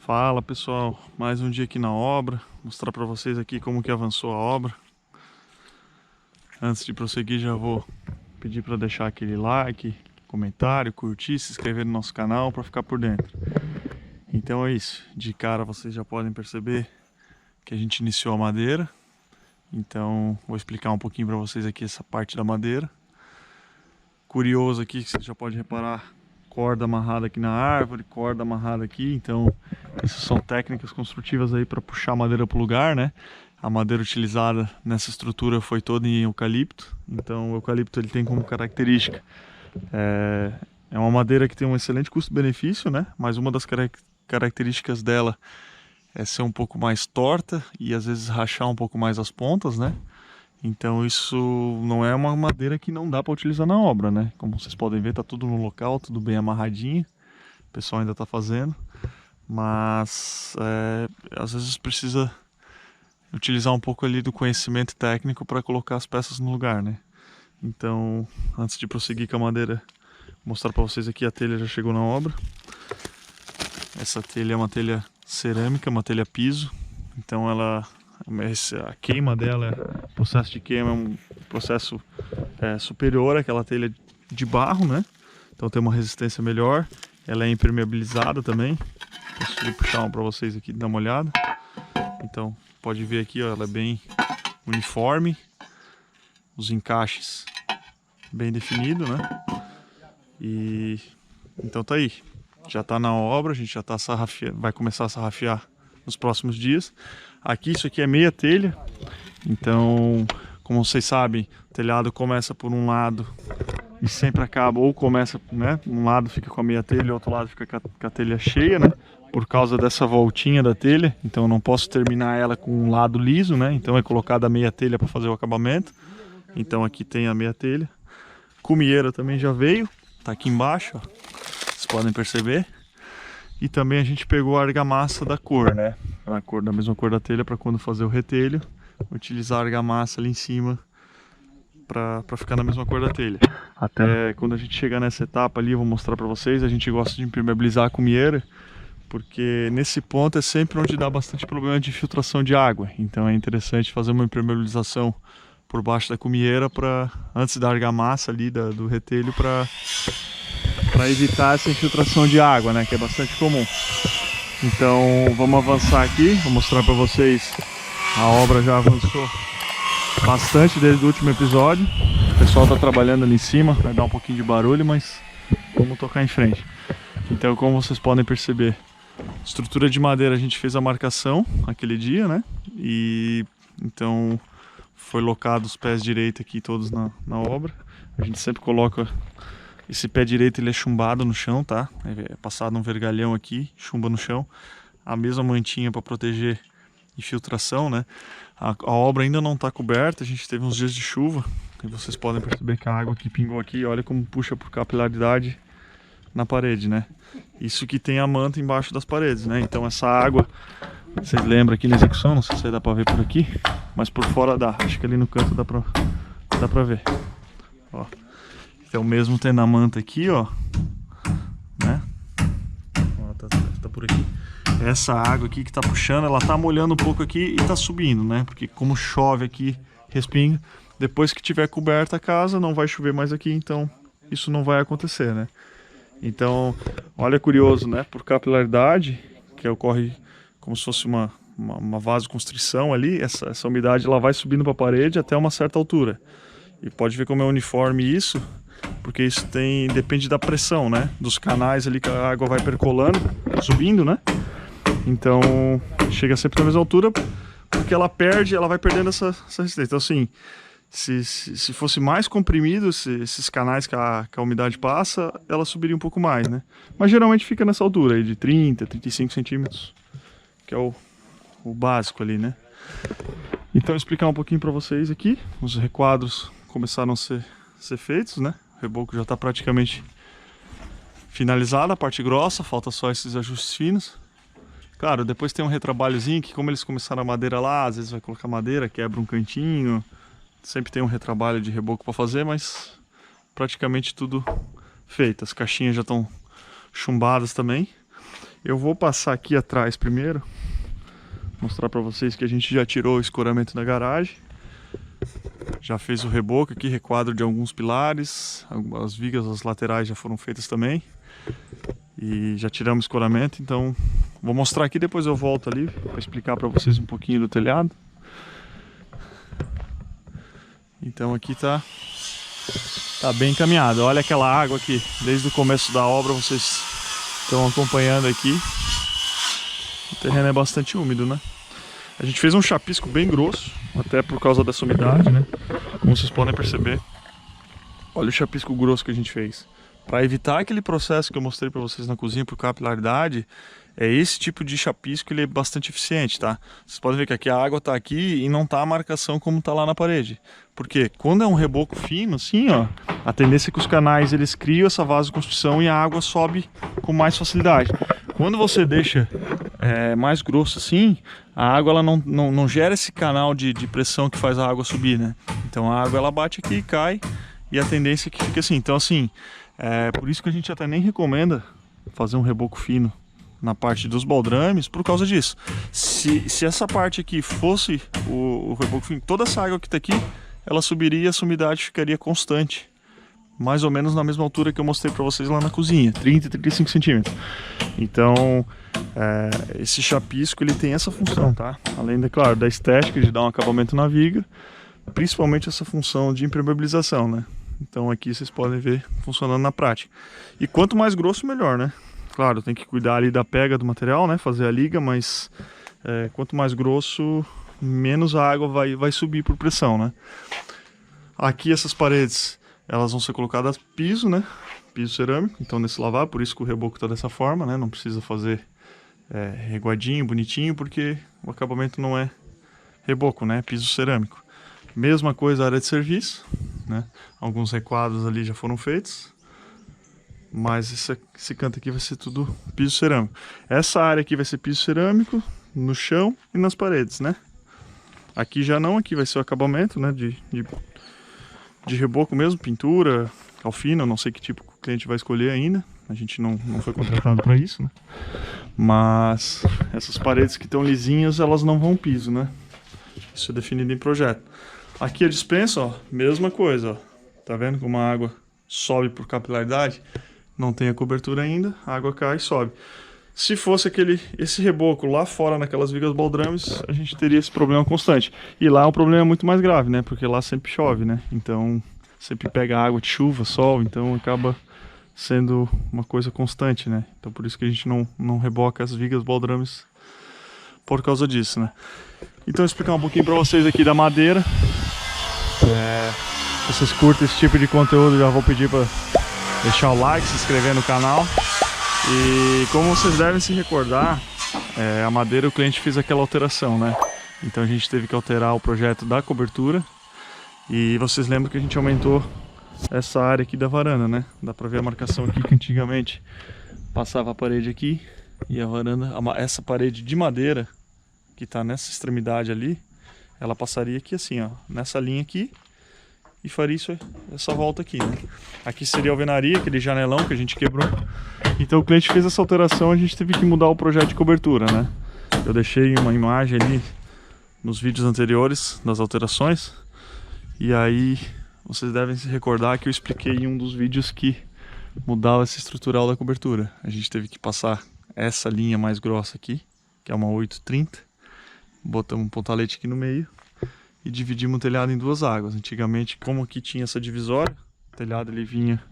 Fala pessoal, mais um dia aqui na obra, mostrar para vocês aqui como que avançou a obra. Antes de prosseguir já vou pedir para deixar aquele like, comentário, curtir, se inscrever no nosso canal para ficar por dentro. Então é isso, de cara vocês já podem perceber que a gente iniciou a madeira. Então vou explicar um pouquinho para vocês aqui essa parte da madeira. Curioso aqui que você já pode reparar, corda amarrada aqui na árvore, corda amarrada aqui. Então essas são técnicas construtivas aí para puxar a madeira para o lugar, né? A madeira utilizada nessa estrutura foi toda em eucalipto. Então o eucalipto ele tem como característica é uma madeira que tem um excelente custo-benefício, né? Mas uma das características dela é ser um pouco mais torta e às vezes rachar um pouco mais as pontas, né? Então isso não é uma madeira que não dá para utilizar na obra, né? Como vocês podem ver, tá tudo no local, tudo bem amarradinho. O pessoal ainda está fazendo, mas às vezes precisa utilizar um pouco ali do conhecimento técnico para colocar as peças no lugar, né? Então, antes de prosseguir com a madeira, vou mostrar para vocês aqui, a telha já chegou na obra. Essa telha é uma telha cerâmica, uma telha piso. Então a queima dela, o processo de queima é um processo superior àquela telha de barro, né? Então tem uma resistência melhor. Ela é impermeabilizada também. Vou puxar uma para vocês aqui, dar uma olhada. Então pode ver aqui, ó, ela é bem uniforme, os encaixes bem definidos, né? E então tá aí, já tá na obra, a gente já tá vai começar a sarrafiar nos próximos dias. Aqui isso aqui é meia telha, então como vocês sabem, o telhado começa por um lado e sempre acaba, ou começa, né, um lado fica com a meia telha e o outro lado fica com a telha cheia, né? Por causa dessa voltinha da telha, então eu não posso terminar ela com um lado liso, né? Então é colocada a meia telha para fazer o acabamento. Então aqui tem a meia telha. Cumieira também já veio, tá aqui embaixo, ó. Vocês podem perceber. E também a gente pegou a argamassa da cor, né? Da mesma cor da telha, para quando fazer o retelho, utilizar a argamassa ali em cima para ficar na mesma cor da telha. Até quando a gente chegar nessa etapa ali, eu vou mostrar para vocês, a gente gosta de impermeabilizar a cumieira, porque nesse ponto é sempre onde dá bastante problema de filtração de água. Então é interessante fazer uma impermeabilização por baixo da cumieira antes da argamassa ali do retelho, para evitar essa infiltração de água, né, que é bastante comum. Então vamos avançar aqui, vou mostrar para vocês. A obra já avançou bastante desde o último episódio. O pessoal está trabalhando ali em cima, vai dar um pouquinho de barulho, mas vamos tocar em frente. Então, como vocês podem perceber, estrutura de madeira a gente fez a marcação aquele dia, né? E então foi locado os pés direitos aqui todos na obra. A gente sempre coloca esse pé direito, ele é chumbado no chão, tá? É passado um vergalhão aqui, chumba no chão. A mesma mantinha para proteger infiltração, né? A obra ainda não está coberta, a gente teve uns dias de chuva e vocês podem perceber que a água que pingou aqui, olha como puxa por capilaridade na parede, né? Isso que tem a manta embaixo das paredes, né? Então essa água, vocês lembram aqui na execução, não sei se dá pra ver por aqui, mas por fora dá, acho que ali no canto dá pra ver, ó. Então mesmo tendo a manta aqui, ó, né? Ó, tá por aqui. Essa água aqui que tá puxando, ela tá molhando um pouco aqui e tá subindo, né? Porque como chove aqui, respinga. Depois que tiver coberta a casa, não vai chover mais aqui, então isso não vai acontecer, né? Então, olha, curioso, né? Por capilaridade, que ocorre como se fosse uma vasoconstrição ali, essa umidade ela vai subindo para a parede até uma certa altura. E pode ver como é uniforme isso, porque isso depende da pressão, né? Dos canais ali que a água vai percolando, subindo, né? Então, chega sempre na mesma altura, porque ela vai perdendo essa resistência. Então, assim, se fosse mais comprimido, esses canais que a umidade passa, ela subiria um pouco mais, né? Mas geralmente fica nessa altura aí de 30, 35 centímetros, que é o básico ali, né? Então, explicar um pouquinho para vocês aqui. Os requadros começaram a ser feitos, né? O reboco já está praticamente finalizado, a parte grossa, falta só esses ajustes finos. Claro, depois tem um retrabalhozinho que, como eles começaram a madeira lá, às vezes vai colocar madeira, quebra um cantinho. Sempre tem um retrabalho de reboco para fazer, mas praticamente tudo feito. As caixinhas já estão chumbadas também. Eu vou passar aqui atrás primeiro, mostrar para vocês que a gente já tirou o escoramento da garagem. Já fez o reboco aqui, requadro de alguns pilares, as vigas, as laterais já foram feitas também. E já tiramos o escoramento, então vou mostrar aqui, depois eu volto ali para explicar para vocês um pouquinho do telhado. Então aqui tá bem encaminhado. Olha aquela água aqui, desde o começo da obra vocês estão acompanhando aqui. O terreno é bastante úmido, né? A gente fez um chapisco bem grosso, até por causa dessa umidade, né? Como vocês podem perceber. Olha o chapisco grosso que a gente fez. Para evitar aquele processo que eu mostrei para vocês na cozinha por capilaridade, esse tipo de chapisco, ele é bastante eficiente, tá? Vocês podem ver que aqui a água tá aqui e não tá a marcação como tá lá na parede. Porque quando é um reboco fino, assim, ó, a tendência é que os canais eles criam essa vasoconstrição e a água sobe com mais facilidade. Quando você deixa mais grosso assim, a água ela não gera esse canal de pressão que faz a água subir, né? Então a água ela bate aqui e cai, e a tendência é que fique assim. Então assim, por isso que a gente até nem recomenda fazer um reboco fino na parte dos baldrames, por causa disso. Se essa parte aqui fosse o reboco fino, toda essa água que está aqui, ela subiria e essa umidade ficaria constante. Mais ou menos na mesma altura que eu mostrei para vocês lá na cozinha, 30 35 centímetros. Então, esse chapisco ele tem essa função, tá? Além, claro, da estética, de dar um acabamento na viga, principalmente essa função de impermeabilização, né? Então aqui vocês podem ver funcionando na prática. E quanto mais grosso, melhor, né? Claro, tem que cuidar ali da pega do material, né? Fazer a liga, mas quanto mais grosso, menos a água vai subir por pressão, né? Aqui essas paredes, elas vão ser colocadas piso, né? Piso cerâmico, então nesse lavar, por isso que o reboco tá dessa forma, né? Não precisa fazer reguadinho, bonitinho, porque o acabamento não é reboco, né? Piso cerâmico. Mesma coisa a área de serviço, né? Alguns requadros ali já foram feitos, mas esse canto aqui vai ser tudo piso cerâmico. Essa área aqui vai ser piso cerâmico no chão e nas paredes, né? Aqui já não, aqui vai ser o acabamento, né? De reboco mesmo, pintura, calfina, não sei que tipo que o cliente vai escolher ainda. A gente não foi contratado para isso, né? Mas essas paredes que estão lisinhas, elas não vão piso, né? Isso é definido em projeto. Aqui a dispensa, ó, mesma coisa, ó. Tá vendo como a água sobe por capilaridade? Não tem a cobertura ainda, a água cai e sobe. Se fosse esse reboco lá fora naquelas vigas baldrames, a gente teria esse problema constante. E lá é um problema muito mais grave, né? Porque lá sempre chove, né? Então sempre pega água de chuva, sol, então acaba sendo uma coisa constante, né? Então por isso que a gente não reboca as vigas baldrames por causa disso, né? Então eu vou explicar um pouquinho para vocês aqui da madeira. Se vocês curtem esse tipo de conteúdo, já vou pedir para deixar o like, se inscrever no canal. E como vocês devem se recordar, a madeira o cliente fez aquela alteração, né? Então a gente teve que alterar o projeto da cobertura. E vocês lembram que a gente aumentou essa área aqui da varanda, né? Dá pra ver a marcação aqui que antigamente passava a parede aqui. E a varanda, essa parede de madeira que tá nessa extremidade ali, ela passaria aqui assim, ó, nessa linha aqui. E faria essa volta aqui, né? Aqui seria a alvenaria, aquele janelão que a gente quebrou. Então o cliente fez essa alteração, a gente teve que mudar o projeto de cobertura, né? Eu deixei uma imagem ali nos vídeos anteriores das alterações. E aí vocês devem se recordar que eu expliquei em um dos vídeos que mudava essa estrutural da cobertura. A gente teve que passar essa linha mais grossa aqui, que é uma 830. Botamos um pontalete aqui no meio. E dividimos o telhado em duas águas. Antigamente, como aqui tinha essa divisória, o telhado ele vinha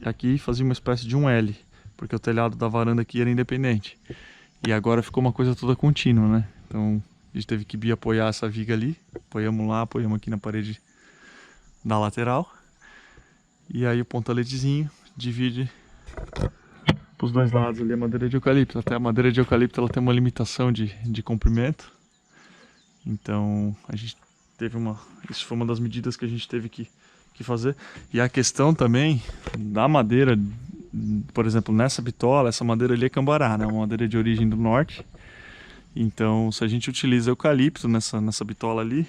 aqui e fazia uma espécie de um L, porque o telhado da varanda aqui era independente. E agora ficou uma coisa toda contínua, né? Então a gente teve que biapoiar essa viga ali, apoiamos lá, apoiamos aqui na parede da lateral. E aí o pontaletezinho divide para os dois lados ali a madeira de eucalipto. Até a madeira de eucalipto ela tem uma limitação de comprimento. Então a gente teve isso foi uma das medidas que a gente teve que fazer. E a questão também da madeira, por exemplo, nessa bitola, essa madeira ali é cambará, né? Uma madeira de origem do norte. Então se a gente utiliza eucalipto nessa bitola ali,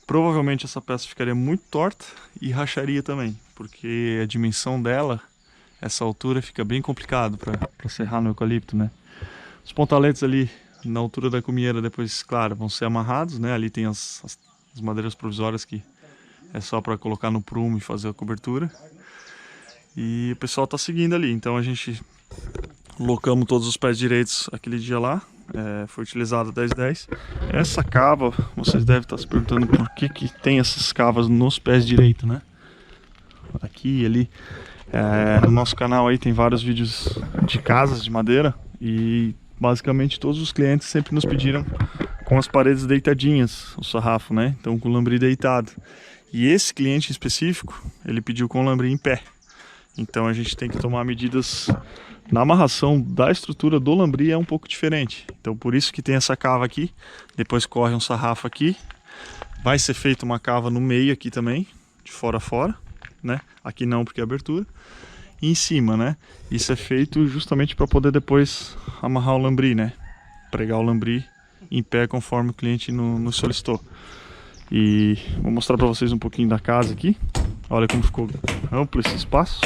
provavelmente essa peça ficaria muito torta e racharia também, porque a dimensão dela essa altura fica bem complicado para serrar no eucalipto, né? Os pontaletes ali na altura da cumieira depois, claro, vão ser amarrados, né? Ali tem as madeiras provisórias que é só para colocar no prumo e fazer a cobertura. E o pessoal tá seguindo ali, então a gente locamos todos os pés direitos aquele dia lá. Foi utilizado 10-10. Essa cava, vocês devem estar se perguntando por que tem essas cavas nos pés direitos, né? Aqui e ali. No nosso canal aí tem vários vídeos de casas de madeira e basicamente todos os clientes sempre nos pediram com as paredes deitadinhas, o sarrafo, né? Então com o lambri deitado. E esse cliente em específico, ele pediu com o lambri em pé. Então a gente tem que tomar medidas na amarração da estrutura do lambri, é um pouco diferente. Então por isso que tem essa cava aqui, depois corre um sarrafo aqui. Vai ser feita uma cava no meio aqui também, de fora a fora, né? Aqui não, porque é abertura. E em cima, né? Isso é feito justamente para poder depois amarrar o lambri, né? Pregar o lambri em pé conforme o cliente nos solicitou. E vou mostrar para vocês um pouquinho da casa aqui. Olha como ficou amplo esse espaço.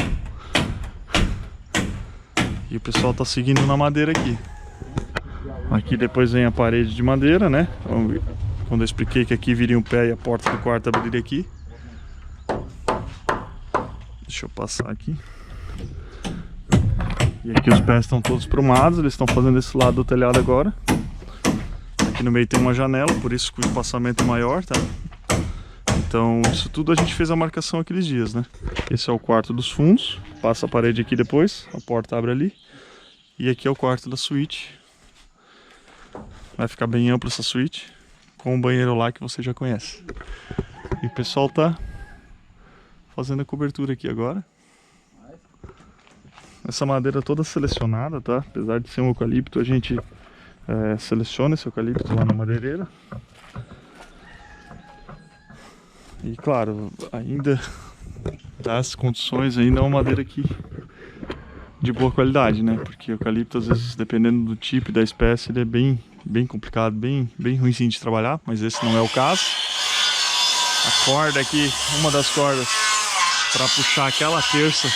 E o pessoal tá seguindo na madeira aqui. Aqui depois vem a parede de madeira, né? Quando eu expliquei que aqui viria um pé e a porta do quarto abriria aqui. Deixa eu passar aqui. E aqui os pés estão todos prumados, eles estão fazendo esse lado do telhado agora. Aqui no meio tem uma janela, por isso que o espaçamento é maior, tá? Então isso tudo a gente fez a marcação aqueles dias, né? Esse é o quarto dos fundos, passa a parede aqui depois, a porta abre ali. E aqui é o quarto da suíte. Vai ficar bem amplo essa suíte, com o banheiro lá que você já conhece. E o pessoal tá fazendo a cobertura aqui agora. Essa madeira toda selecionada, tá? Apesar de ser um eucalipto, a gente seleciona esse eucalipto lá na madeireira. E claro, ainda das condições, ainda é uma madeira aqui de boa qualidade, né? Porque o eucalipto, às vezes, dependendo do tipo e da espécie, ele é bem complicado, bem ruimzinho de trabalhar, mas esse não é o caso. A corda aqui, uma das cordas para puxar aquela terça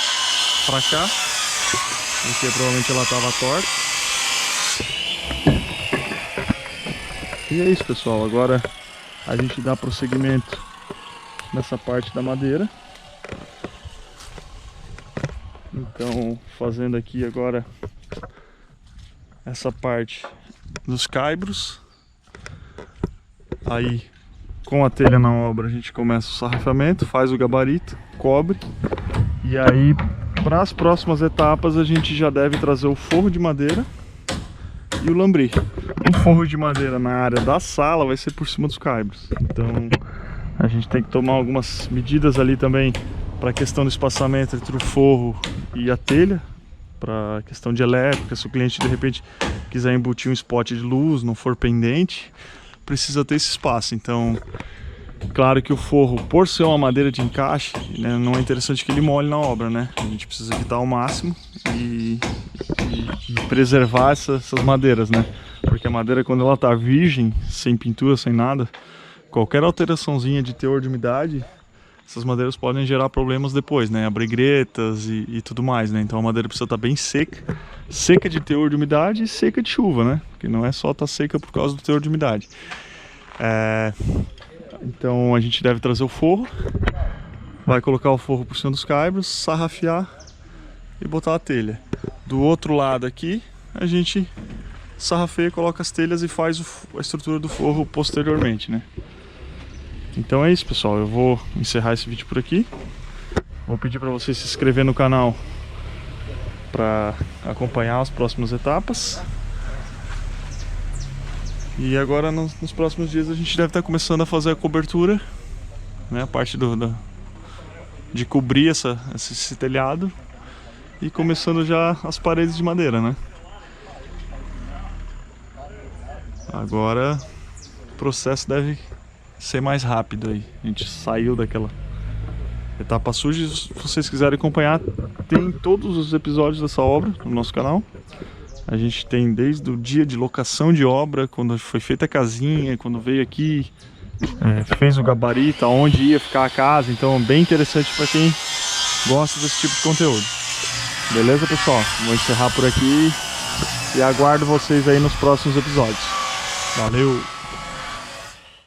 para cá, porque provavelmente ela estava torta. E é isso, pessoal, agora a gente dá prosseguimento nessa parte da madeira. Então, fazendo aqui agora essa parte dos caibros. Aí, com a telha na obra, a gente começa o sarrafamento, faz o gabarito, cobre. E aí, para as próximas etapas, a gente já deve trazer o forro de madeira e o lambri. O forro de madeira na área da sala vai ser por cima dos caibros. Então a gente tem que tomar algumas medidas ali também para a questão do espaçamento entre o forro e a telha, para a questão de elétrica. Se o cliente de repente quiser embutir um spot de luz, não for pendente, precisa ter esse espaço. Então, claro que o forro, por ser uma madeira de encaixe, né, não é interessante que ele molhe na obra, né? A gente precisa evitar ao máximo e preservar essas madeiras, né? Porque a madeira, quando ela tá virgem, sem pintura, sem nada, qualquer alteraçãozinha de teor de umidade, essas madeiras podem gerar problemas depois, né? Abrir gretas e tudo mais, né? Então a madeira precisa estar bem seca, seca de teor de umidade e seca de chuva, né? Porque não é só estar seca por causa do teor de umidade. Então a gente deve trazer o forro, vai colocar o forro por cima dos caibros, sarrafear e botar a telha. Do outro lado aqui, a gente sarrafeia, coloca as telhas e faz a estrutura do forro posteriormente, né? Então é isso, pessoal, eu vou encerrar esse vídeo por aqui. Vou pedir para você se inscrever no canal para acompanhar as próximas etapas. E agora nos próximos dias a gente deve estar começando a fazer a cobertura, né? A parte de cobrir esse telhado e começando já as paredes de madeira, né? Agora o processo deve ser mais rápido aí. A gente saiu daquela etapa suja. Se vocês quiserem acompanhar, tem todos os episódios dessa obra no nosso canal. A gente tem desde o dia de locação de obra, quando foi feita a casinha, quando veio aqui, fez o gabarito, aonde ia ficar a casa. Então é bem interessante para quem gosta desse tipo de conteúdo. Beleza, pessoal? Vou encerrar por aqui e aguardo vocês aí nos próximos episódios. Valeu!